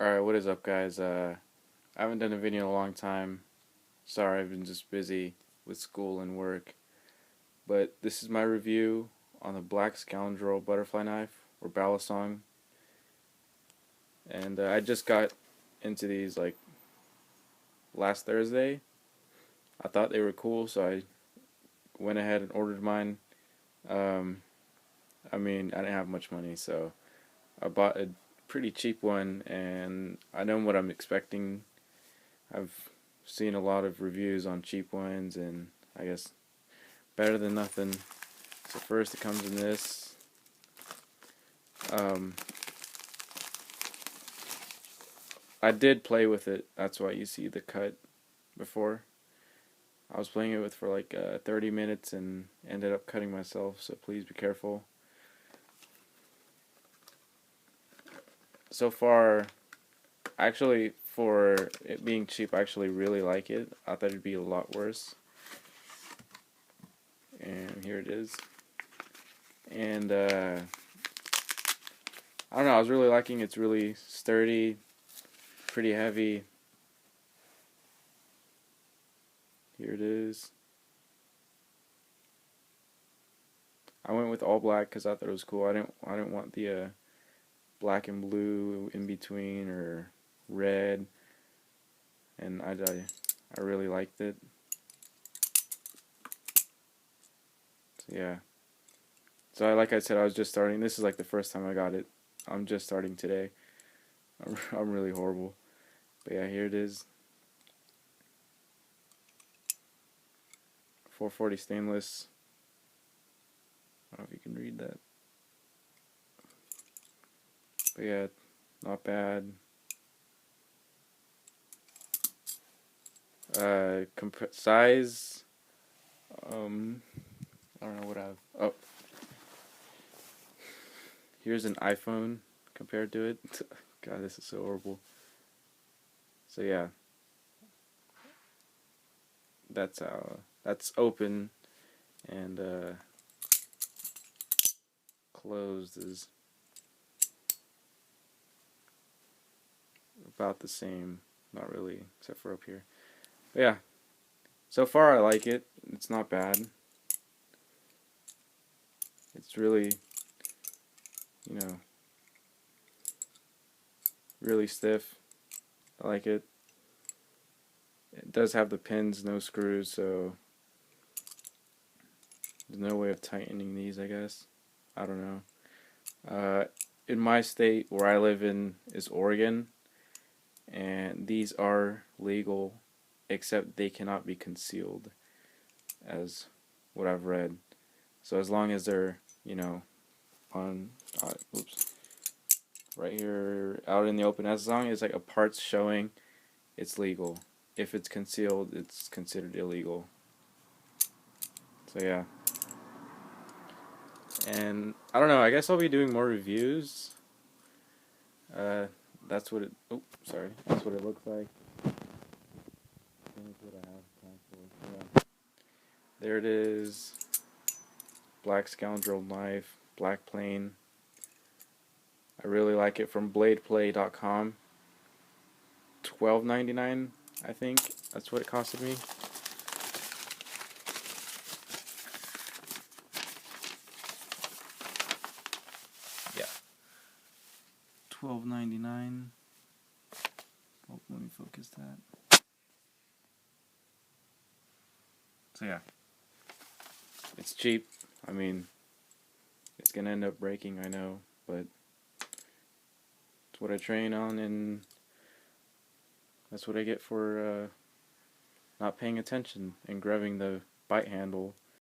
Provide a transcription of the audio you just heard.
Alright, what is up, guys? I haven't done a video in a long time. Sorry, I've been just busy with school and work. But this is my review on the Black Scoundrel butterfly knife, or Balisong. And I just got into these like last Thursday. I thought they were cool, so I went ahead and ordered mine. Um, I didn't have much money, so I bought a pretty cheap one, and I know what I'm expecting. I've seen a lot of reviews on cheap ones, and I guess better than nothing. So first it comes in this. I did play with it, that's why you see the cut before. I was playing it with for like 30 minutes and ended up cutting myself, so please be careful. So far, actually, for it being cheap, I actually really like it. I thought it'd be a lot worse. And here it is. And I don't know, I was really liking it. It's really sturdy, pretty heavy. Here it is. I went with all black because I thought it was cool. I didn't want the black and blue in between, or red, and I really liked it. So yeah. So like I said, I was just starting. This is like the first time I got it. I'm just starting today. I'm really horrible. But yeah, here it is. 440 stainless. I don't know if you can read that. But yeah, not bad. Size. I don't know what I've. Oh, here's an iPhone compared to it. God, this is so horrible. So yeah, that's open, and closed is about the same. Not really, except for up here. But yeah, so far I like it. It's not bad. It's really, really stiff. I like it. It does have the pins, no screws, so there's no way of tightening these, I guess. I don't know. In my state, where I live in, is Oregon, and these are legal, except they cannot be concealed, as what I've read. So as long as they're, on, right here, out in the open, as long as like a part's showing, it's legal. If it's concealed, it's considered illegal. So yeah. And I don't know, I guess I'll be doing more reviews. That's what it. Oh, sorry. That's what it looks like. That's what I have time for. Yeah. There it is. Black Scoundrel knife, black plane. I really like it, from bladeplay.com. $12.99, I think. That's what it costed me. Yeah. $12.99. Oh, let me focus that. So yeah. It's cheap. It's gonna end up breaking, I know, but it's what I train on, and that's what I get for not paying attention and grabbing the bite handle